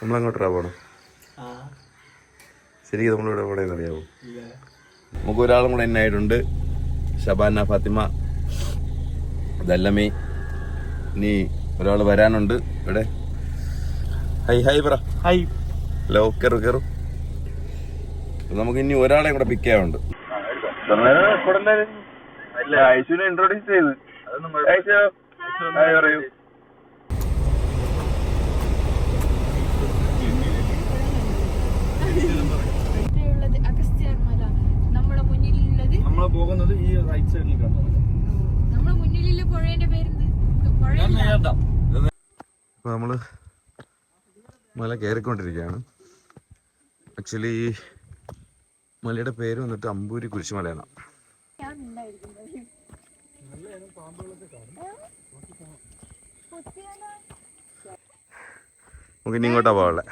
നമ്മളങ്ങോട്ടാ പോണം. ശരിക്കും നമ്മളിവിടെ എവിടെയെന്ന് അറിയാവോ? നമുക്ക് ഒരാളും കൂടെ എന്നെ ആയിട്ടുണ്ട്. ഷബാന ഫാത്തിമ ദല്ലമി. ഇനി ഒരാൾ വരാനുണ്ട് ഇവിടെ. ഹൈ ഹൈ പറ. ഹൈ. ഹലോ. കയറും. നമുക്ക് ഇനി ഒരാളെ കൂടെ പിക്ക് ചെയ്യാനുണ്ട്. ഐശുവിനെ ഇൻട്രോഡ്യൂസ് ചെയ്ത് പറയൂ. നമ്മള് പോകുന്നത് ഈ റൈറ്റ് സൈഡിൽ കണ്ടോ? അപ്പൊ നമ്മള് മല കയറിക്കൊണ്ടിരിക്കുകയാണ്. ആക്ച്വലി ഈ മലയുടെ പേര് വന്നിട്ട് അമ്പൂരി കുരിശുമലയാണ്. നമുക്ക് ഇനി ഇങ്ങോട്ടാ പോകാനുള്ളത്.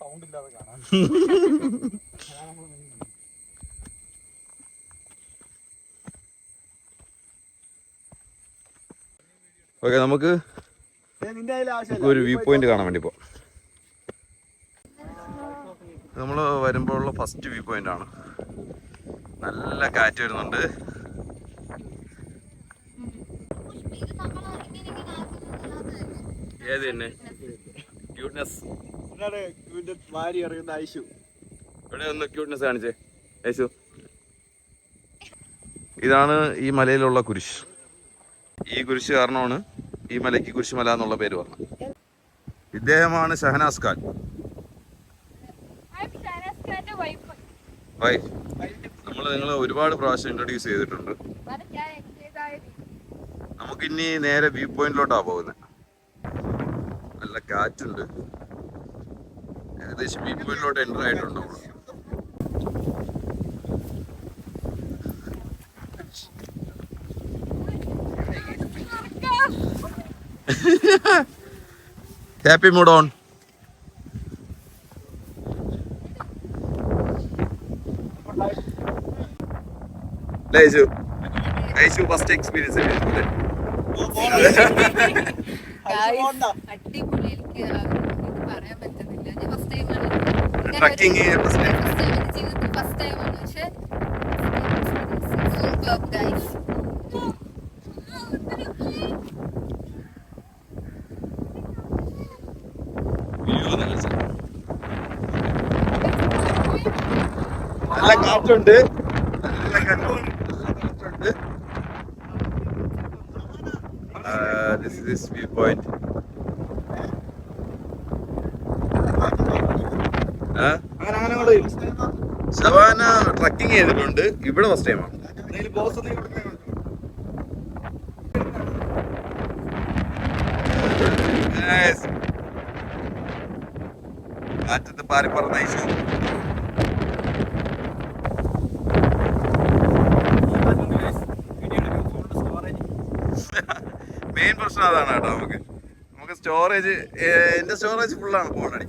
സൗണ്ട് ഇല്ലാതെ കാണാൻ. ഓക്കെ, നമുക്ക് ഒരു വ്യൂ പോയിന്റ് കാണാൻ വേണ്ടി പോവാം. നമ്മൾ വരുമ്പോഴുള്ള ഫസ്റ്റ് വ്യൂ പോയിന്റ് ആണ്. നല്ല കാറ്റ് വരുന്നുണ്ട്. ഏത് തന്നെ ക്യൂട്ട്നെസ് വാരി അറിയുന്ന ഐശു. ഇവിടെ ഒന്ന് ക്യൂട്ട്നെസ് കാണിച്ചേ ഐശു. ഇതാണ് ഈ മലയിലുള്ള കുരിശ്. ഈ കുരിശ് കാരണമാണ് ഈ മലയ്ക്ക് കുരിശുമല എന്നുള്ള പേര് പറഞ്ഞത്. ഇദ്ദേഹമാണ് ഷഹനാസ് ഖാൻ. നിങ്ങളെ ഒരുപാട് പ്രാവശ്യം ഇൻട്രൊഡ്യൂസ് ചെയ്തിട്ടുണ്ട്. നമുക്കിനി നേരെ വ്യൂ പോയിന്റിലോട്ടാ പോകുന്നത്. നല്ല കാറ്റുണ്ട്. ഏകദേശം വ്യൂ പോയിന്റിലോട്ട് എൻ്റർ ആയിട്ടുണ്ടോ? Happy mood on. Aishu first experience അടിപൊളി. എനിക്ക് ഇത് പറയാൻ പറ്റുന്നില്ല. ഞാൻ ഫസ്റ്റ് ടൈമാണ് ട്രക്കിംഗ് ജീവിതത്തിൽ ഫസ്റ്റ് ടൈമാണ്. പക്ഷെ ഗൈസ് നല്ല കാറ്റുണ്ട്. This is this viewpoint. Shabana trekking ചെയ്തിട്ടുണ്ട്. ഇവിടെ ഫസ്റ്റ് ടൈമാണ്. കാറ്റത്ത് പാറി പറഞ്ഞ ഐശു. മെയിൻ പ്രശ്നം അതാണ് കേട്ടോ. നമുക്ക് സ്റ്റോറേജ്, എന്റെ സ്റ്റോറേജ് ഫുള്ളാണ് ഫോണടി.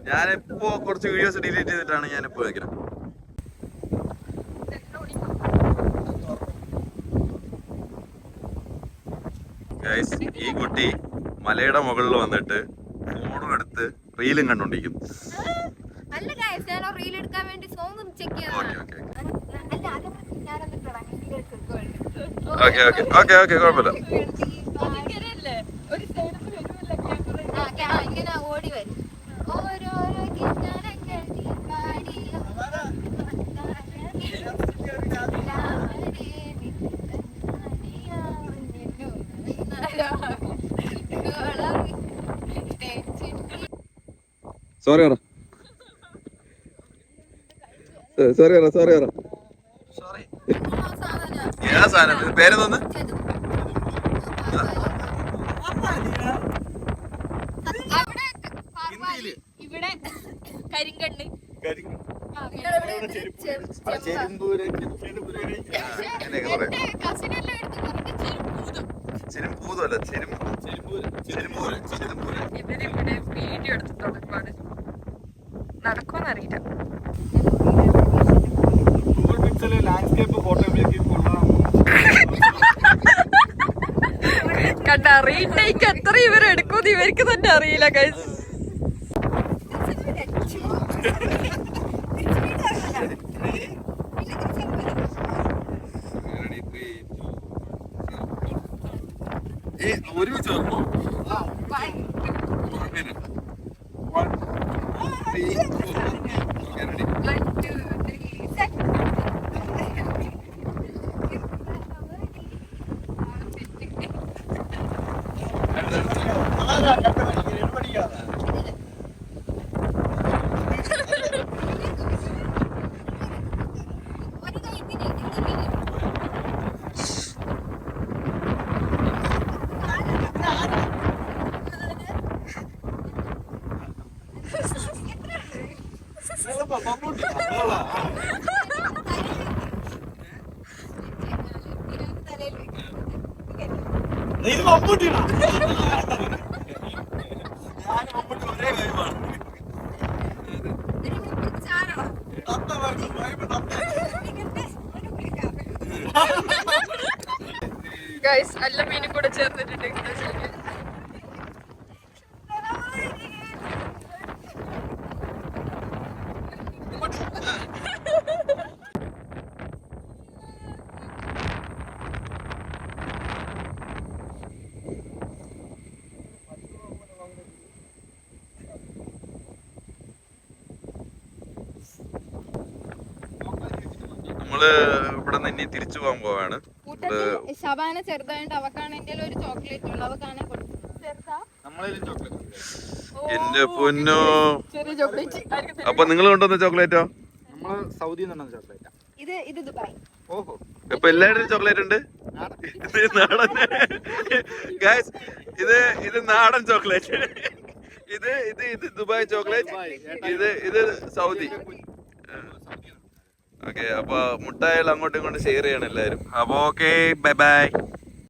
ഞാനിപ്പോ കുറച്ച് വീഡിയോസ് ഡിലീറ്റ് ചെയ്തിട്ടാണ് ഞാനിപ്പോ വയ്ക്കുന്നത്. ഈ കുട്ടി മലയുടെ മുകളിൽ വന്നിട്ട് ഫോണും എടുത്ത് റീലും കണ്ടോണ്ടിരിക്കും. ഓക്കെ കുഴപ്പമില്ല. ഓടി വരും. സോറി പേരെന്ന് ഇവിടെ കരിങ്കണ്ണ് ചെരുമ്പൂതല്ല ചെരുമ്പൂര്. ഇവരിവിടെ വീഡിയോ എടുത്ത് തുടങ്ങുവാണ്. നടക്കുമെന്നറിയില്ല. ഗൂഗിൾ പിക്സലിൽ ലാൻഡ്സ്കേപ്പ് ഫോട്ടോയിലേക്ക് കൊള്ളാം. കണ്ട റീടേക്ക് എത്ര ഇവരെടുക്കും ഇവർക്ക് തന്നെ അറിയില്ല ഗൈസ്. ഒരുമിച്ച് വന്നോ? ഇത് മമ്മൂട്ടിയാ. ഗൈസ് നല്ല മീനും കൂടെ ചേർന്നിട്ടുണ്ട്. നമ്മള് ഇവിടെ നിന്ന് ഇനി തിരിച്ചു പോകാൻ പോവാണ്. ശബാന ചെറുതായിട്ട് അവക്കാണെങ്കിൽ ഒരു ചോക്ലേറ്റ് ഉള്ളു. അവക്കാണെ എന്റെ പൊന്നോ. ചെറിയ ചോക്ലേറ്റ്. അപ്പൊ നിങ്ങൾ കൊണ്ടുവന്ന ചോക്ലേറ്റോ? നമ്മള് സൗദി ചോക്ലേറ്റാ. ഇത് ദുബായ്. ഓഹോ. ഇപ്പൊ എല്ലായിടത്തും ചോക്ലേറ്റ് ഉണ്ട്. ഇത് നാടൻ ഗൈസ്, ഇത് നാടൻ ചോക്ലേറ്റ്. ഇത് ദുബായ് ചോക്ലേറ്റ്. ഇത് സൗദി. ഓക്കെ, അപ്പൊ മുട്ടായാലും അങ്ങോട്ടും ഇങ്ങോട്ടും ഷെയർ ചെയ്യണം എല്ലാവരും. അപ്പൊ ഓക്കെ, ബൈ ബൈ.